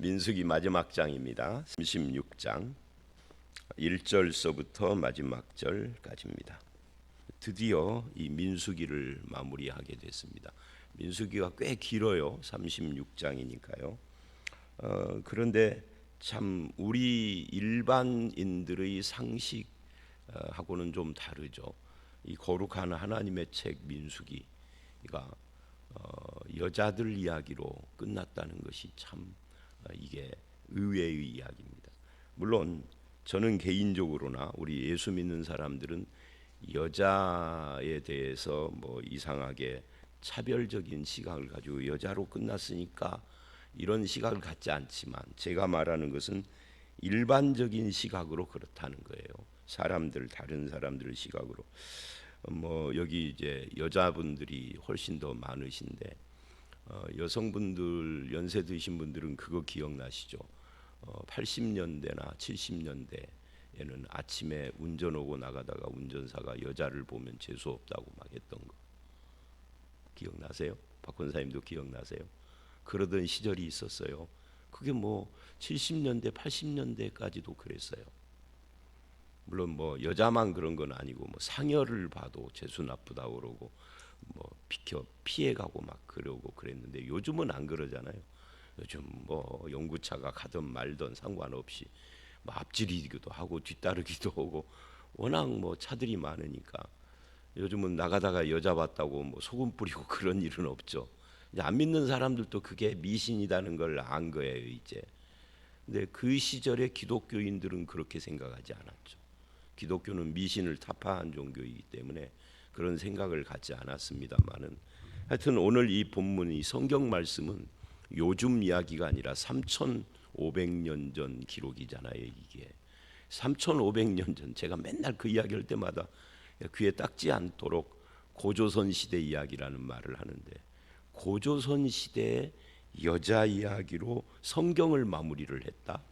민수기 마지막 장입니다. 36장 1절서부터 마지막 절까지입니다. 드디어 이 민수기를 마무리하게 됐습니다. 민수기가 꽤 길어요. 36장이니까요. 그런데 참 우리 일반인들의 상식하고는 좀 다르죠. 이 거룩한 하나님의 책 민수기가 여자들 이야기로 끝났다는 것이 참 이게 의외의 이야기입니다. 물론 저는 개인적으로나 우리 예수 믿는 사람들은 여자에 대해서 뭐 이상하게 차별적인 시각을 가지고 여자로 끝났으니까 이런 시각을 갖지 않지만, 제가 말하는 것은 일반적인 시각으로 그렇다는 거예요. 다른 사람들 시각으로. 뭐 여기 이제 여자분들이 훨씬 더 많으신데 여성분들 연세 드신 분들은 그거 기억나시죠? 80년대나 70년대에는 아침에 운전 오고 나가다가 운전사가 여자를 보면 재수 없다고 막 했던 거 기억나세요? 박 권사님도 기억나세요? 그러던 시절이 있었어요. 그게 뭐 70년대 80년대까지도 그랬어요. 물론 뭐 여자만 그런 건 아니고 뭐 상여를 봐도 재수 나쁘다 그러고 뭐 피해가고 막 그러고 그랬는데 요즘은 안 그러잖아요. 요즘 뭐 연구차가 가든 말든 상관없이 뭐 앞지르기도 하고 뒤따르기도 하고 워낙 뭐 차들이 많으니까 요즘은 나가다가 여자 봤다고 뭐 소금 뿌리고 그런 일은 없죠. 이제 안 믿는 사람들도 그게 미신이라는 걸 안 거예요 이제. 근데 그 시절에 기독교인들은 그렇게 생각하지 않았죠. 기독교는 미신을 타파한 종교이기 때문에 그런 생각을 갖지 않았습니다만은, 하여튼 오늘 이 본문, 이 성경 말씀은 요즘 이야기가 아니라 3,500년 전 기록이잖아요. 이게 3,500년 전, 제가 맨날 그 이야기할 때마다 귀에 딱지 않도록 고조선 시대 이야기라는 말을 하는데, 고조선 시대의 여자 이야기로 성경을 마무리를 했다.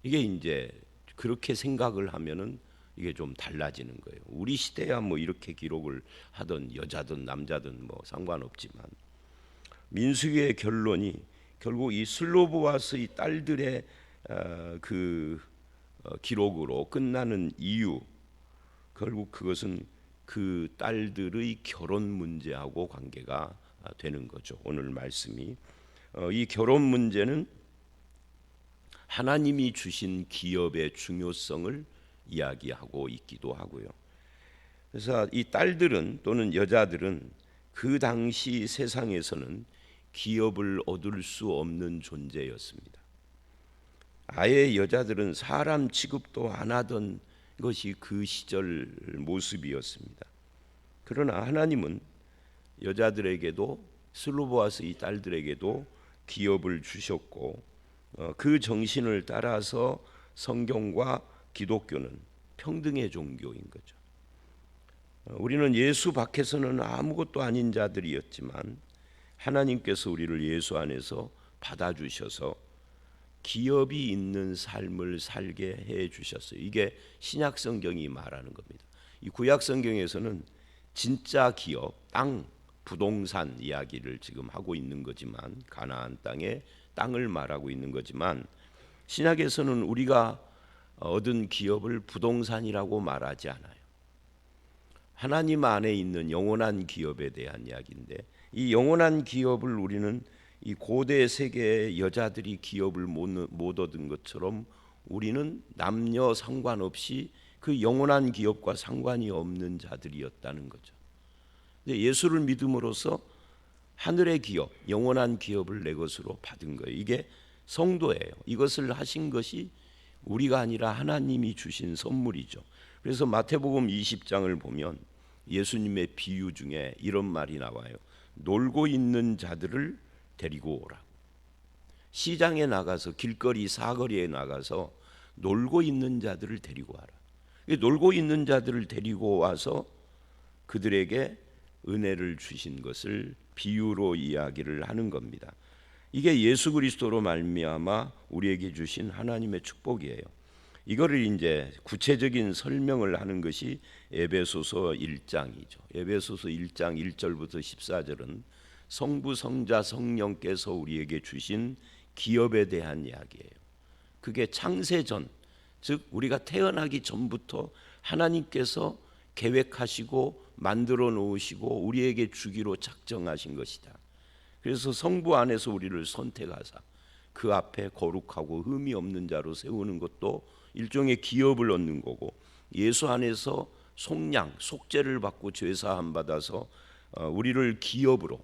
이게 이제 그렇게 생각을 하면은 이게 좀 달라지는 거예요. 우리 시대야 뭐 이렇게 기록을 하던 여자든 남자든 뭐 상관없지만, 민수기의 결론이 결국 이 슬로보아스의 딸들의 기록으로 끝나는 이유, 결국 그것은 그 딸들의 결혼 문제하고 관계가 되는 거죠. 오늘 말씀이 이 결혼 문제는 하나님이 주신 기업의 중요성을 이야기하고 있기도 하고요. 그래서 이 딸들은 또는 여자들은 그 당시 세상에서는 기업을 얻을 수 없는 존재였습니다. 아예 여자들은 사람 취급도 안 하던 것이 그 시절 모습이었습니다. 그러나 하나님은 여자들에게도 슬로보아스 이 딸들에게도 기업을 주셨고, 그 정신을 따라서 성경과 기독교는 평등의 종교인 거죠. 우리는 예수 밖에서는 아무것도 아닌 자들이었지만 하나님께서 우리를 예수 안에서 받아주셔서 기업이 있는 삶을 살게 해 주셨어요. 이게 신약 성경이 말하는 겁니다. 이 구약 성경에서는 진짜 기업, 땅, 부동산 이야기를 지금 하고 있는 거지만, 가나안 땅의 땅을 말하고 있는 거지만, 신약에서는 우리가 얻은 기업을 부동산이라고 말하지 않아요. 하나님 안에 있는 영원한 기업에 대한 이야기인데, 이 영원한 기업을 우리는 이 고대 세계의 여자들이 기업을 못 얻은 것처럼 우리는 남녀 상관없이 그 영원한 기업과 상관이 없는 자들이었다는 거죠. 근데 예수를 믿음으로써 하늘의 기업, 영원한 기업을 내 것으로 받은 거예요. 이게 성도예요. 이것을 하신 것이 우리가 아니라 하나님이 주신 선물이죠. 그래서 마태복음 20장을 보면 예수님의 비유 중에 이런 말이 나와요. 놀고 있는 자들을 데리고 오라. 시장에 나가서 길거리 사거리에 나가서 놀고 있는 자들을 데리고 와라. 놀고 있는 자들을 데리고 와서 그들에게 은혜를 주신 것을 비유로 이야기를 하는 겁니다. 이게 예수 그리스도로 말미암아 우리에게 주신 하나님의 축복이에요. 이거를 이제 구체적인 설명을 하는 것이 에베소서 1장이죠. 에베소서 1장 1절부터 14절은 성부, 성자, 성령께서 우리에게 주신 기업에 대한 이야기예요. 그게 창세전, 즉 우리가 태어나기 전부터 하나님께서 계획하시고 만들어 놓으시고 우리에게 주기로 작정하신 것이다. 그래서 성부 안에서 우리를 선택하사 그 앞에 거룩하고 흠이 없는 자로 세우는 것도 일종의 기업을 얻는 거고, 예수 안에서 속량, 속죄를 받고 죄사함 받아서 우리를 기업으로,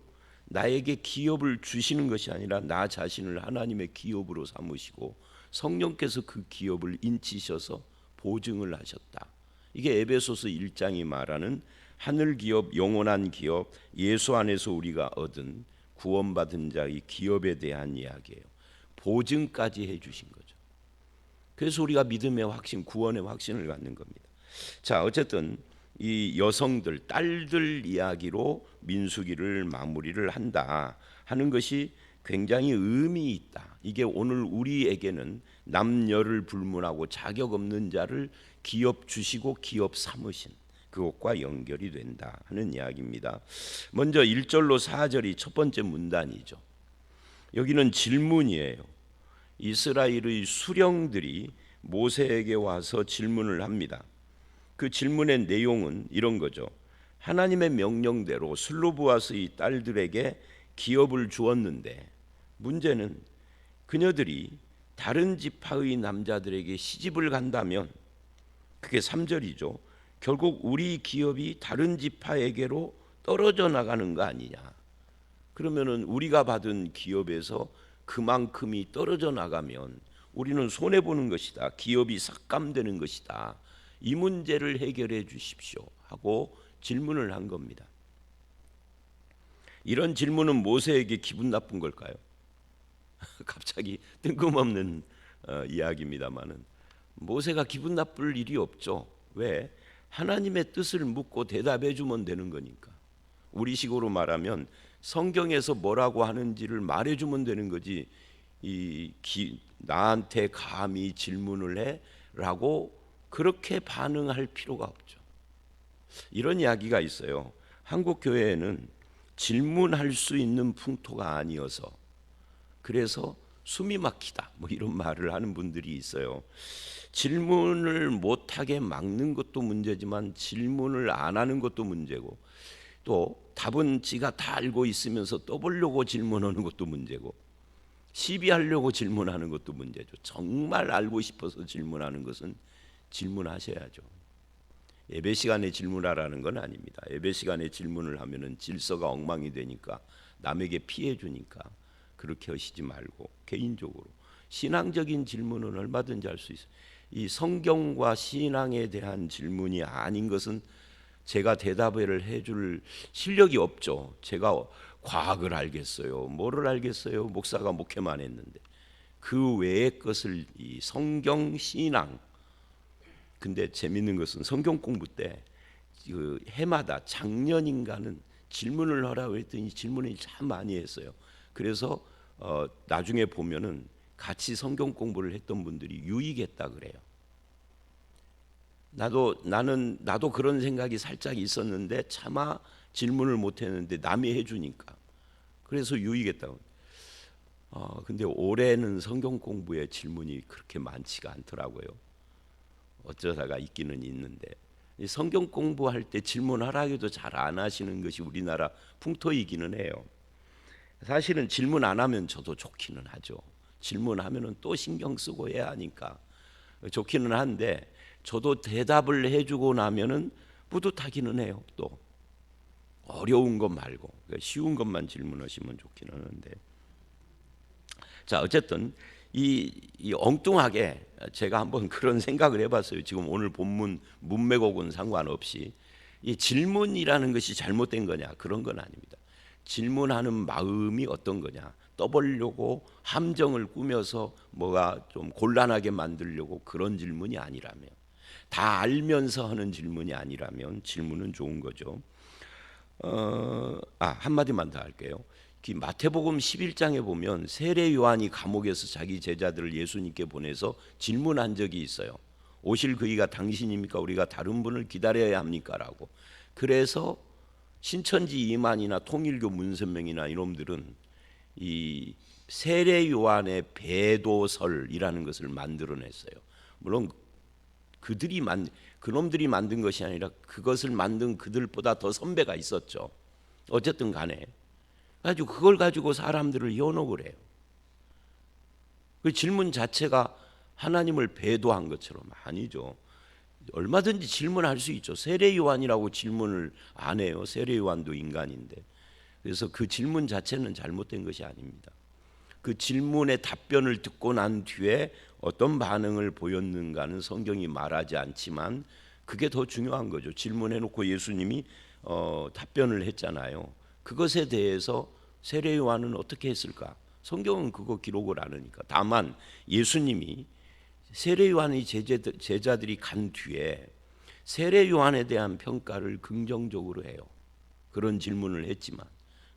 나에게 기업을 주시는 것이 아니라 나 자신을 하나님의 기업으로 삼으시고 성령께서 그 기업을 인치셔서 보증을 하셨다. 이게 에베소서 1장이 말하는 하늘 기업, 영원한 기업, 예수 안에서 우리가 얻은 구원받은 자의 기업에 대한 이야기예요. 보증까지 해주신 거죠. 그래서 우리가 믿음의 확신, 구원의 확신을 갖는 겁니다. 자, 어쨌든 이 여성들, 딸들 이야기로 민수기를 마무리를 한다 하는 것이 굉장히 의미 있다. 이게 오늘 우리에게는 남녀를 불문하고 자격 없는 자를 기업 주시고 기업 삼으신 그것과 연결이 된다 하는 이야기입니다. 먼저 1절로 4절이 첫 번째 문단이죠. 여기는 질문이에요. 이스라엘의 수령들이 모세에게 와서 질문을 합니다. 그 질문의 내용은 이런 거죠. 하나님의 명령대로 슬로브아스의 딸들에게 기업을 주었는데 문제는 그녀들이 다른 지파의 남자들에게 시집을 간다면, 그게 3절이죠. 결국 우리 기업이 다른 지파에게로 떨어져 나가는 거 아니냐. 그러면은 우리가 받은 기업에서 그만큼이 떨어져 나가면 우리는 손해 보는 것이다. 기업이 삭감되는 것이다. 이 문제를 해결해 주십시오 하고 질문을 한 겁니다. 이런 질문은 모세에게 기분 나쁜 걸까요? 갑자기 뜬금없는 이야기입니다만은 모세가 기분 나쁠 일이 없죠. 왜? 하나님의 뜻을 묻고 대답해 주면 되는 거니까. 우리식으로 말하면 성경에서 뭐라고 하는지를 말해 주면 되는 거지. 나한테 감히 질문을 해? 라고 그렇게 반응할 필요가 없죠. 이런 이야기가 있어요. 한국 교회에는 질문할 수 있는 풍토가 아니어서 그래서 숨이 막히다 뭐 이런 말을 하는 분들이 있어요. 질문을 못하게 막는 것도 문제지만 질문을 안 하는 것도 문제고, 또 답은 지가 다 알고 있으면서 떠보려고 질문하는 것도 문제고, 시비하려고 질문하는 것도 문제죠. 정말 알고 싶어서 질문하는 것은 질문하셔야죠. 예배 시간에 질문하라는 건 아닙니다. 예배 시간에 질문을 하면은 질서가 엉망이 되니까 남에게 피해 주니까 그렇게 하시지 말고 개인적으로 신앙적인 질문은 얼마든지 할 수 있어요. 이 성경과 신앙에 대한 질문이 아닌 것은 제가 대답을 해줄 실력이 없죠. 제가 과학을 알겠어요, 뭐를 알겠어요, 목사가 목회만 했는데. 그 외의 것을 이 성경 신앙. 근데 재밌는 것은 성경 공부 때 그 해마다 작년인가는 질문을 하라고 했더니 질문을 참 많이 했어요. 그래서 나중에 보면은 같이 성경 공부를 했던 분들이 유익했다 그래요. 나도 그런 생각이 살짝 있었는데 차마 질문을 못 했는데 남이 해주니까 그래서 유익했다고. 근데 올해는 성경 공부에 질문이 그렇게 많지가 않더라고요. 어쩌다가 있기는 있는데, 성경 공부할 때 질문하라고도 잘 안 하시는 것이 우리나라 풍토이기는 해요. 사실은 질문 안 하면 저도 좋기는 하죠. 질문하면은 또 신경 쓰고 해야 하니까 좋기는 한데, 저도 대답을 해주고 나면은 뿌듯하기는 해요. 또 어려운 것 말고 쉬운 것만 질문하시면 좋기는 하는데. 자, 어쨌든 이 엉뚱하게 제가 한번 그런 생각을 해봤어요. 지금 오늘 본문 문맥하고는 상관없이 이 질문이라는 것이 잘못된 거냐, 그런 건 아닙니다. 질문하는 마음이 어떤 거냐, 떠보려고 함정을 꾸며서 뭐가 좀 곤란하게 만들려고 그런 질문이 아니라면, 다 알면서 하는 질문이 아니라면 질문은 좋은 거죠. 한마디만 더 할게요. 마태복음 11장에 보면 세례 요한이 감옥에서 자기 제자들을 예수님께 보내서 질문한 적이 있어요. 오실 그이가 당신입니까? 우리가 다른 분을 기다려야 합니까? 라고. 그래서 신천지 이만이나 통일교 문선명이나 이놈들은 이 세례 요한의 배도설이라는 것을 만들어냈어요. 물론 그놈들이 만든 것이 아니라 그것을 만든 그들보다 더 선배가 있었죠. 어쨌든 간에 가지고 그걸 가지고 사람들을 현혹을 해요. 그 질문 자체가 하나님을 배도한 것처럼 아니죠. 얼마든지 질문할 수 있죠. 세례 요한이라고 질문을 안 해요. 세례 요한도 인간인데. 그래서 그 질문 자체는 잘못된 것이 아닙니다. 그 질문의 답변을 듣고 난 뒤에 어떤 반응을 보였는가는 성경이 말하지 않지만 그게 더 중요한 거죠. 질문해놓고 예수님이 답변을 했잖아요. 그것에 대해서 세례 요한은 어떻게 했을까? 성경은 그거 기록을 안 하니까. 다만 예수님이 세례 요한의 제자들이 간 뒤에 세례 요한에 대한 평가를 긍정적으로 해요. 그런 질문을 했지만.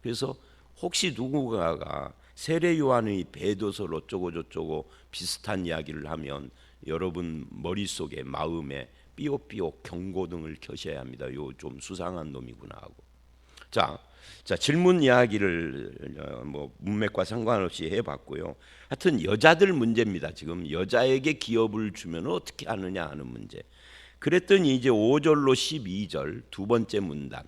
그래서 혹시 누군가가 세례 요한의 배도설 어쩌고 저쩌고 비슷한 이야기를 하면 여러분 머릿속에 마음에 삐옥삐옥 경고등을 켜셔야 합니다. 요 좀 수상한 놈이구나 하고. 자 질문 이야기를 뭐 문맥과 상관없이 해봤고요. 하여튼 여자들 문제입니다. 지금 여자에게 기업을 주면 어떻게 하느냐 하는 문제. 그랬더니 이제 5절로 12절 두 번째 문단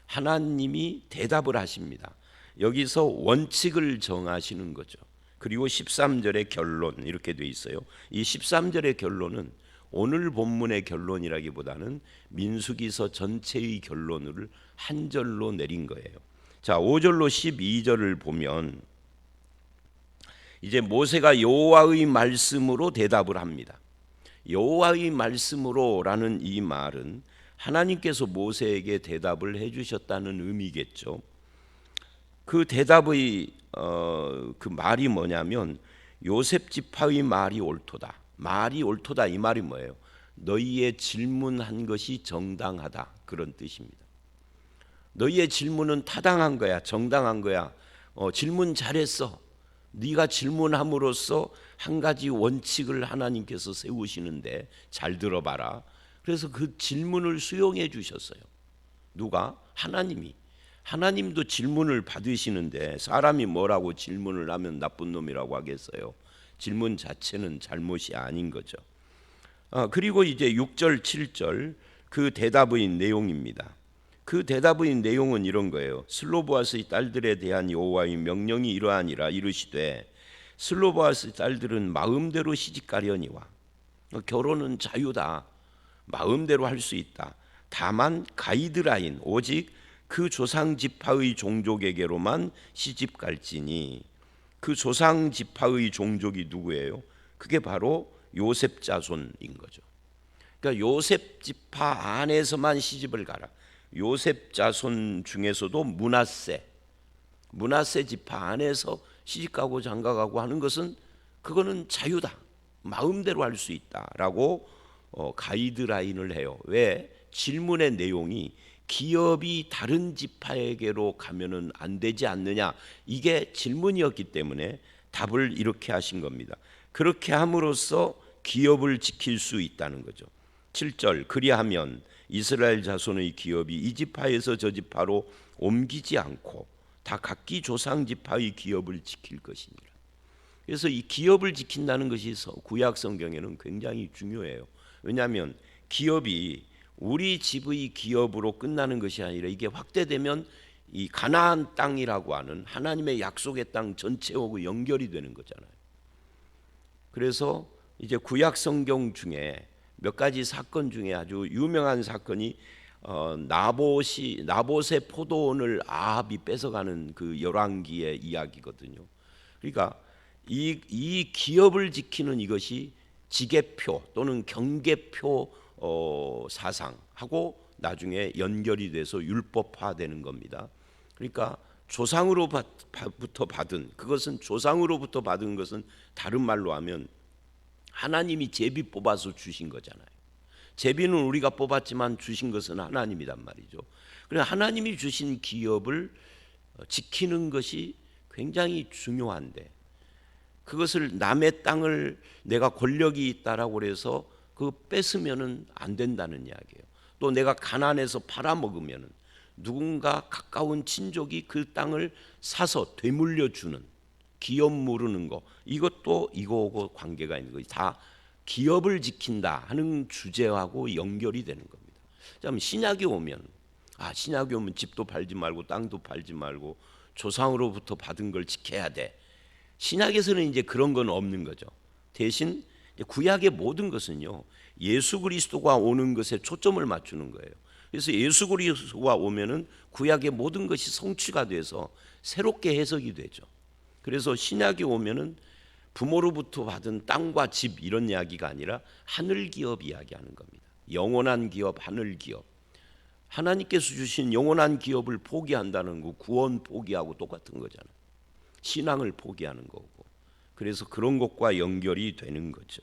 하나님이 대답을 하십니다. 여기서 원칙을 정하시는 거죠. 그리고 13절의 결론 이렇게 돼 있어요. 이 13절의 결론은 오늘 본문의 결론이라기보다는 민수기서 전체의 결론을 한 절로 내린 거예요. 자, 5절로 12절을 보면 이제 모세가 여호와의 말씀으로 대답을 합니다. 여호와의 말씀으로라는 이 말은 하나님께서 모세에게 대답을 해주셨다는 의미겠죠. 그 대답의 그 말이 뭐냐면 요셉 지파의 말이 옳도다. 말이 옳도다 이 말이 뭐예요? 너희의 질문한 것이 정당하다 그런 뜻입니다. 너희의 질문은 타당한 거야, 정당한 거야. 질문 잘했어. 네가 질문함으로써 한 가지 원칙을 하나님께서 세우시는데 잘 들어봐라. 그래서 그 질문을 수용해 주셨어요. 누가? 하나님이. 하나님도 질문을 받으시는데 사람이 뭐라고 질문을 하면 나쁜 놈이라고 하겠어요? 질문 자체는 잘못이 아닌 거죠. 그리고 이제 6절, 7절 그 대답의 내용입니다. 그 대답의 내용은 이런 거예요. 슬로보아스의 딸들에 대한 여호와의 명령이 이러하니라 이르시되 슬로보아스의 딸들은 마음대로 시집가려니와 결혼은 자유다. 마음대로 할 수 있다. 다만 가이드라인 오직 그 조상 지파의 종족에게로만 시집 갈지니 그 조상 지파의 종족이 누구예요? 그게 바로 요셉 자손인 거죠. 그러니까 요셉 지파 안에서만 시집을 가라. 요셉 자손 중에서도 므낫세 지파 안에서 시집가고 장가가고 하는 것은 그거는 자유다. 마음대로 할 수 있다라고 가이드라인을 해요. 왜? 질문의 내용이 기업이 다른 지파에게로 가면은 안 되지 않느냐 이게 질문이었기 때문에 답을 이렇게 하신 겁니다. 그렇게 함으로써 기업을 지킬 수 있다는 거죠. 7절 그리하면 이스라엘 자손의 기업이 이 지파에서 저 지파로 옮기지 않고 다 각기 조상 지파의 기업을 지킬 것이니라. 그래서 이 기업을 지킨다는 것이 구약 성경에는 굉장히 중요해요. 왜냐하면 기업이 우리 집의 기업으로 끝나는 것이 아니라 이게 확대되면 이 가나안 땅이라고 하는 하나님의 약속의 땅 전체하고 연결이 되는 거잖아요. 그래서 이제 구약 성경 중에 몇 가지 사건 중에 아주 유명한 사건이 나봇의 포도원을 아합이 뺏어가는 그 열왕기의 이야기거든요. 그러니까 이 기업을 지키는 이것이 지계표 또는 경계표 사상하고 나중에 연결이 돼서 율법화되는 겁니다. 그러니까 조상으로부터 받은 그것은 조상으로부터 받은 것은 다른 말로 하면 하나님이 제비 뽑아서 주신 거잖아요. 제비는 우리가 뽑았지만 주신 것은 하나님이란 말이죠. 그래서 하나님이 주신 기업을 지키는 것이 굉장히 중요한데 그것을 남의 땅을 내가 권력이 있다라고 해서 그거 뺏으면은 안 된다는 이야기예요. 또 내가 가난해서 팔아먹으면은 누군가 가까운 친족이 그 땅을 사서 되물려 주는 기업 모르는 거, 이것도 이거하고 관계가 있는 거예요. 다 기업을 지킨다 하는 주제하고 연결이 되는 겁니다. 그럼 신약에 오면 신약에 오면 집도 팔지 말고 땅도 팔지 말고 조상으로부터 받은 걸 지켜야 돼. 신약에서는 이제 그런 건 없는 거죠. 대신 구약의 모든 것은요, 예수 그리스도가 오는 것에 초점을 맞추는 거예요. 그래서 예수 그리스도가 오면은 구약의 모든 것이 성취가 돼서 새롭게 해석이 되죠. 그래서 신약이 오면은 부모로부터 받은 땅과 집 이런 이야기가 아니라 하늘 기업 이야기하는 겁니다. 영원한 기업, 하늘 기업. 하나님께서 주신 영원한 기업을 포기한다는 거, 구원 포기하고 똑같은 거잖아요. 신앙을 포기하는 거고. 그래서 그런 것과 연결이 되는 거죠.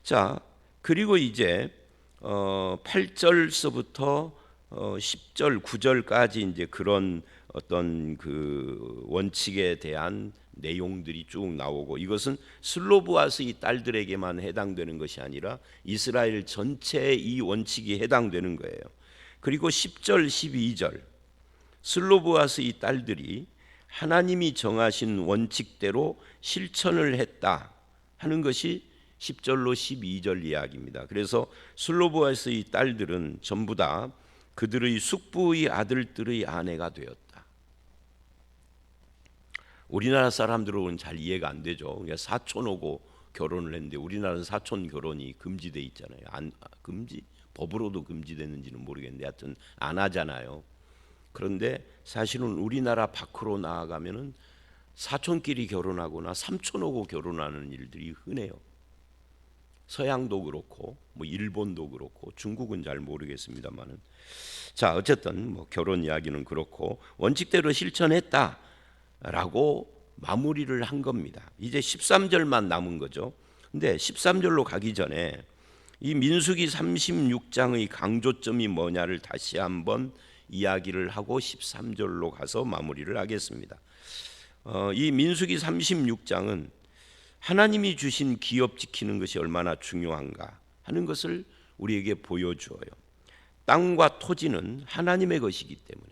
자, 그리고 이제 8절서부터 10절, 9절까지 이제 그런 어떤 그 원칙에 대한 내용들이 쭉 나오고, 이것은 슬로브아스의 딸들에게만 해당되는 것이 아니라 이스라엘 전체에 이 원칙이 해당되는 거예요. 그리고 10절, 12절 슬로브아스의 딸들이 하나님이 정하신 원칙대로 실천을 했다 하는 것이 10절로 12절 이야기입니다. 그래서 슬로브아스의 딸들은 전부 다 그들의 숙부의 아들들의 아내가 되었다. 우리나라 사람들은 잘 이해가 안 되죠. 그러니까 사촌하고 결혼을 했는데 우리나라는 사촌 결혼이 금지돼 있잖아요. 금지? 법으로도 금지됐는지는 모르겠는데 하여튼 안 하잖아요. 그런데 사실은 우리나라 밖으로 나아가면은 사촌끼리 결혼하거나 삼촌하고 결혼하는 일들이 흔해요. 서양도 그렇고 뭐 일본도 그렇고 중국은 잘 모르겠습니다만은, 자 어쨌든 뭐 결혼 이야기는 그렇고 원칙대로 실천했다라고 마무리를 한 겁니다. 이제 13절만 남은 거죠. 근데 13절로 가기 전에 이 민수기 36장의 강조점이 뭐냐를 다시 한번 이야기를 하고 13절로 가서 마무리를 하겠습니다. 이 민수기 36장은 하나님이 주신 기업 지키는 것이 얼마나 중요한가 하는 것을 우리에게 보여주어요. 땅과 토지는 하나님의 것이기 때문에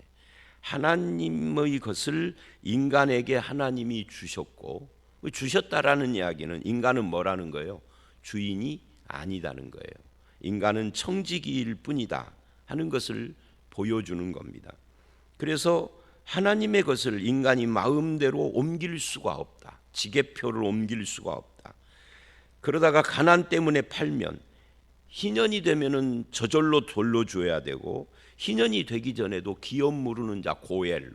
하나님의 것을 인간에게 하나님이 주셨고, 주셨다라는 이야기는 인간은 뭐라는 거예요? 주인이 아니다는 거예요. 인간은 청지기일 뿐이다 하는 것을 보여주는 겁니다. 그래서 하나님의 것을 인간이 마음대로 옮길 수가 없다. 지게표를 옮길 수가 없다. 그러다가 가난 때문에 팔면 희년이 되면은 저절로 돌려줘야 되고, 희년이 되기 전에도 기업 모르는 자 고엘,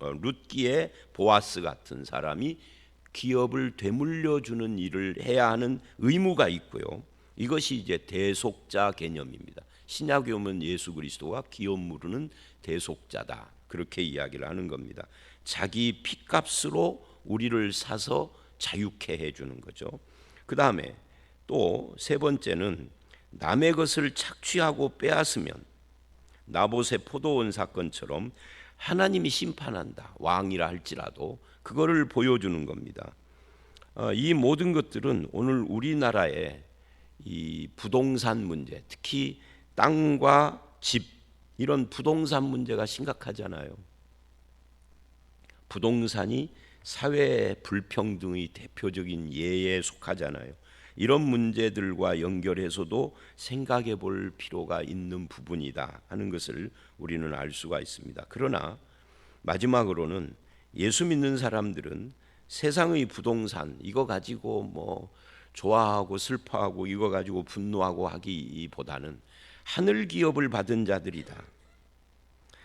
룻기의 보아스 같은 사람이 기업을 되물려주는 일을 해야 하는 의무가 있고요. 이것이 이제 대속자 개념입니다. 신약에 오면 예수 그리스도가 기업 물으는 대속자다, 그렇게 이야기를 하는 겁니다. 자기 피값으로 우리를 사서 자유케 해주는 거죠. 그 다음에 또 세 번째는 남의 것을 착취하고 빼앗으면 나봇의 포도원 사건처럼 하나님이 심판한다, 왕이라 할지라도 그거를 보여주는 겁니다. 이 모든 것들은 오늘 우리나라의 이 부동산 문제, 특히 땅과 집, 이런 부동산 문제가 심각하잖아요. 부동산이 사회 불평등의 대표적인 예에 속하잖아요. 이런 문제들과 연결해서도 생각해 볼 필요가 있는 부분이다 하는 것을 우리는 알 수가 있습니다. 그러나 마지막으로는 예수 믿는 사람들은 세상의 부동산 이거 가지고 뭐 좋아하고 슬퍼하고 이거 가지고 분노하고 하기보다는 하늘 기업을 받은 자들이다.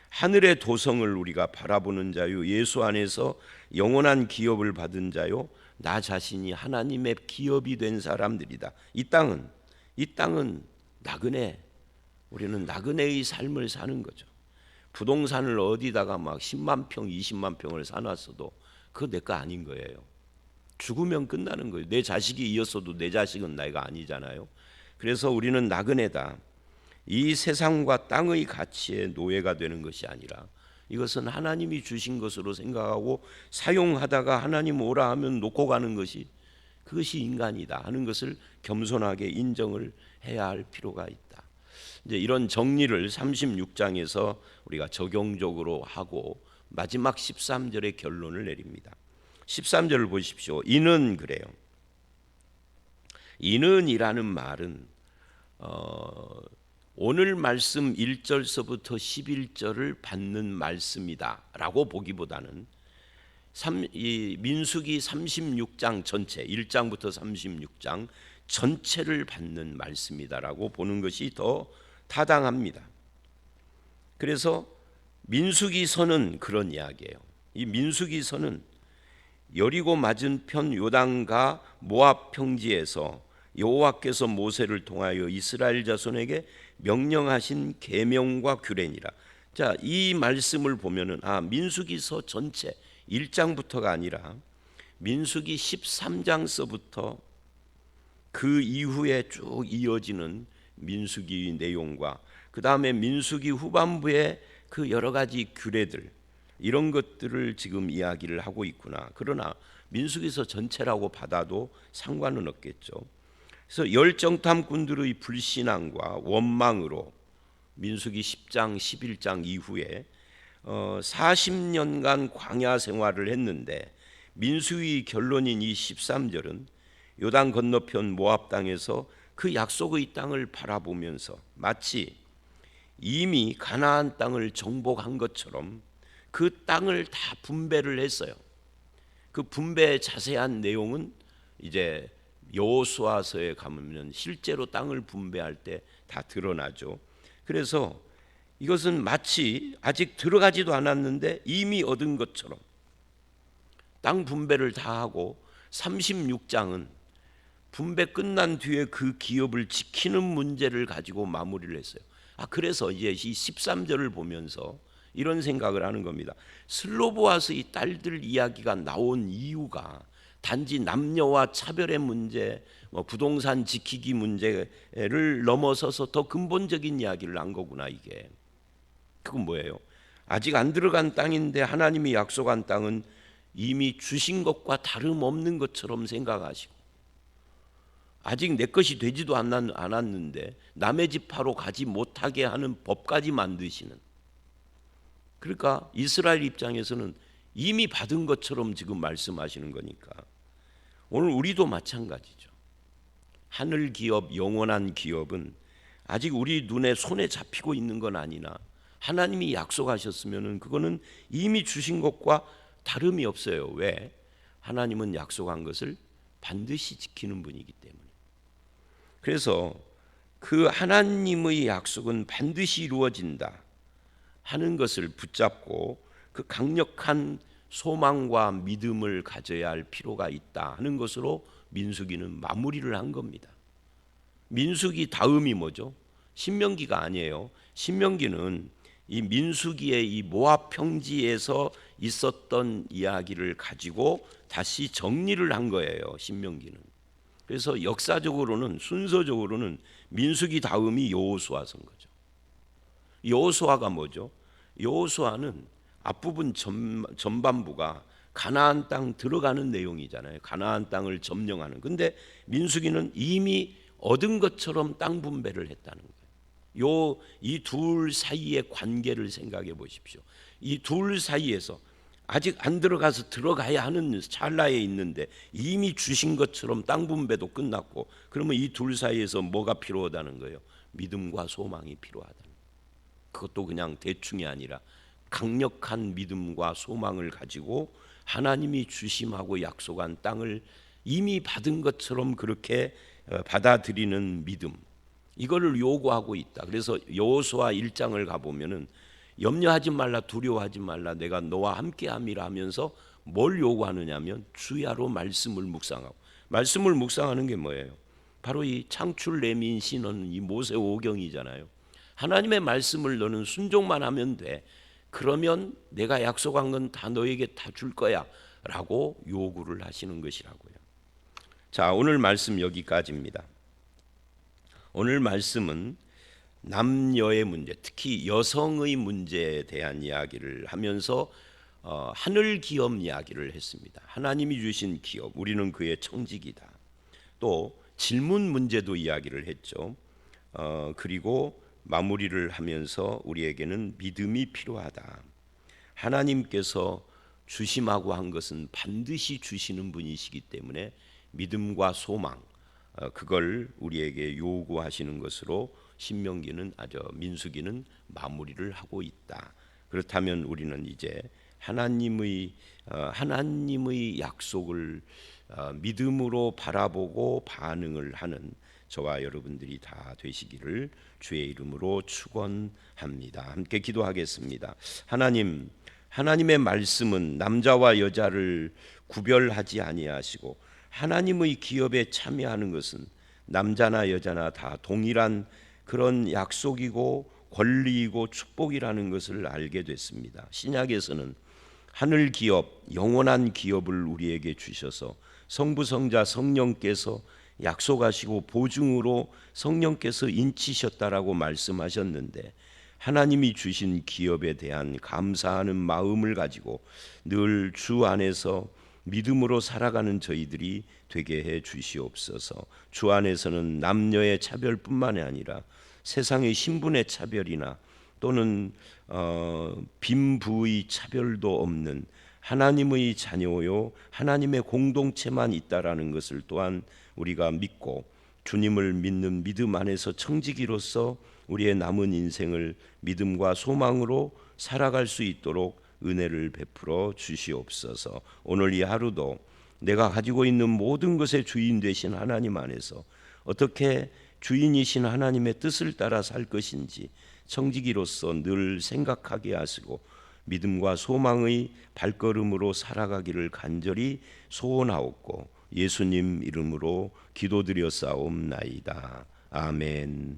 하늘의 도성을 우리가 바라보는 자요, 예수 안에서 영원한 기업을 받은 자요, 나 자신이 하나님의 기업이 된 사람들이다. 이 땅은 나그네, 우리는 나그네의 삶을 사는 거죠. 부동산을 어디다가 막 10만 평, 20만 평을 사놨어도 그거 내 거 아닌 거예요. 죽으면 끝나는 거예요. 내 자식이 이었어도 내 자식은 내가 아니잖아요. 그래서 우리는 나그네다. 이 세상과 땅의 가치의 노예가 되는 것이 아니라 이것은 하나님이 주신 것으로 생각하고 사용하다가 하나님 오라 하면 놓고 가는 것이, 그것이 인간이다 하는 것을 겸손하게 인정을 해야 할 필요가 있다. 이제 이런 정리를 36장에서 우리가 적용적으로 하고 마지막 13절의 결론을 내립니다. 13절을 보십시오. 이는 그래요. 이는이라는 말은 오늘 말씀 1절서부터 11절을 받는 말씀이다라고 보기보다는 이 민수기 36장 전체 1장부터 36장 전체를 받는 말씀이다라고 보는 것이 더 타당합니다. 그래서 민수기서는 그런 이야기예요. 이 민수기서는 여리고 맞은편 요단과 모압 평지에서 여호와께서 모세를 통하여 이스라엘 자손에게 명령하신 계명과 규례니라. 자, 이 말씀을 보면은 민수기서 전체 1장부터가 아니라 민수기 13장서부터 그 이후에 쭉 이어지는 민수기 내용과 그 다음에 민수기 후반부의 그 여러 가지 규례들, 이런 것들을 지금 이야기를 하고 있구나. 그러나 민수기서 전체라고 받아도 상관은 없겠죠. 그래서 열정탐꾼들의 불신앙과 원망으로 민수기 10장 11장 이후에 40년간 광야 생활을 했는데 민수기 결론인 이 13절은 요단 건너편 모압 땅에서 그 약속의 땅을 바라보면서 마치 이미 가나안 땅을 정복한 것처럼 그 땅을 다 분배를 했어요. 그 분배의 자세한 내용은 이제 여호수아서에 가면 실제로 땅을 분배할 때 다 드러나죠. 그래서 이것은 마치 아직 들어가지도 않았는데 이미 얻은 것처럼 땅 분배를 다 하고 36장은 분배 끝난 뒤에 그 기업을 지키는 문제를 가지고 마무리를 했어요. 그래서 이제 이 13절을 보면서 이런 생각을 하는 겁니다. 슬로보아스의 딸들 이야기가 나온 이유가 단지 남녀와 차별의 문제, 부동산 지키기 문제를 넘어서서 더 근본적인 이야기를 한 거구나. 이게 그건 뭐예요? 아직 안 들어간 땅인데 하나님이 약속한 땅은 이미 주신 것과 다름없는 것처럼 생각하시고, 아직 내 것이 되지도 않았는데 남의 집 하러 가지 못하게 하는 법까지 만드시는, 그러니까 이스라엘 입장에서는 이미 받은 것처럼 지금 말씀하시는 거니까 오늘 우리도 마찬가지죠. 하늘 기업, 영원한 기업은 아직 우리 눈에 손에 잡히고 있는 건 아니나 하나님이 약속하셨으면은 그거는 이미 주신 것과 다름이 없어요. 왜? 하나님은 약속한 것을 반드시 지키는 분이기 때문에. 그래서 그 하나님의 약속은 반드시 이루어진다 하는 것을 붙잡고 그 강력한 소망과 믿음을 가져야 할 필요가 있다 하는 것으로 민수기는 마무리를 한 겁니다. 민수기 다음이 뭐죠? 신명기가 아니에요. 신명기는 이 민수기의 이 모압 평지에서 있었던 이야기를 가지고 다시 정리를 한 거예요. 신명기는. 그래서 역사적으로는, 순서적으로는 민수기 다음이 여호수아서인 거죠. 여호수아가 뭐죠? 여호수아는 앞부분 전반부가 가나안 땅 들어가는 내용이잖아요. 가나안 땅을 점령하는. 근데 민수기는 이미 얻은 것처럼 땅 분배를 했다는 거예요. 이 둘 사이의 관계를 생각해 보십시오. 이 둘 사이에서 아직 안 들어가서 들어가야 하는 찰나에 있는데 이미 주신 것처럼 땅 분배도 끝났고, 그러면 이 둘 사이에서 뭐가 필요하다는 거예요? 믿음과 소망이 필요하다는 거예요. 그것도 그냥 대충이 아니라 강력한 믿음과 소망을 가지고 하나님이 주심하고 약속한 땅을 이미 받은 것처럼 그렇게 받아들이는 믿음, 이거를 요구하고 있다. 그래서 여호수아 1장을 가보면은 염려하지 말라, 두려워하지 말라, 내가 너와 함께함이라 하면서 뭘 요구하느냐면 주야로 말씀을 묵상하고. 말씀을 묵상하는 게 뭐예요? 바로 이 창출 레민 신언, 이 모세 오경이잖아요. 하나님의 말씀을 너는 순종만 하면 돼. 그러면 내가 약속한 건 다 너에게 다 줄 거야 라고 요구를 하시는 것이라고요. 자, 오늘 말씀 여기까지입니다. 오늘 말씀은 남녀의 문제, 특히 여성의 문제에 대한 이야기를 하면서 하늘 기업 이야기를 했습니다. 하나님이 주신 기업, 우리는 그의 청직이다. 또 질문 문제도 이야기를 했죠. 그리고 마무리를 하면서 우리에게는 믿음이 필요하다. 하나님께서 주심하고 한 것은 반드시 주시는 분이시기 때문에 믿음과 소망, 그걸 우리에게 요구하시는 것으로 민수기는 마무리를 하고 있다. 그렇다면 우리는 이제 하나님의 약속을 믿음으로 바라보고 반응을 하는 저와 여러분들이 다 되시기를 주의 이름으로 축원합니다. 함께 기도하겠습니다. 하나님의 말씀은 남자와 여자를 구별하지 아니하시고 하나님의 기업에 참여하는 것은 남자나 여자나 다 동일한 그런 약속이고 권리이고 축복이라는 것을 알게 됐습니다. 신약에서는 하늘 기업, 영원한 기업을 우리에게 주셔서 성부, 성자, 성령께서 약속하시고 보증으로 성령께서 인치셨다라고 말씀하셨는데, 하나님이 주신 기업에 대한 감사하는 마음을 가지고 늘 주 안에서 믿음으로 살아가는 저희들이 되게 해 주시옵소서. 주 안에서는 남녀의 차별뿐만이 아니라 세상의 신분의 차별이나 또는 빈부의 차별도 없는 하나님의 자녀요 하나님의 공동체만 있다라는 것을 또한 우리가 믿고 주님을 믿는 믿음 안에서 청지기로서 우리의 남은 인생을 믿음과 소망으로 살아갈 수 있도록 은혜를 베풀어 주시옵소서. 오늘 이 하루도 내가 가지고 있는 모든 것의 주인 되신 하나님 안에서 어떻게 주인이신 하나님의 뜻을 따라 살 것인지 청지기로서 늘 생각하게 하시고 믿음과 소망의 발걸음으로 살아가기를 간절히 소원하옵고 예수님 이름으로 기도드렸사옵나이다. 아멘.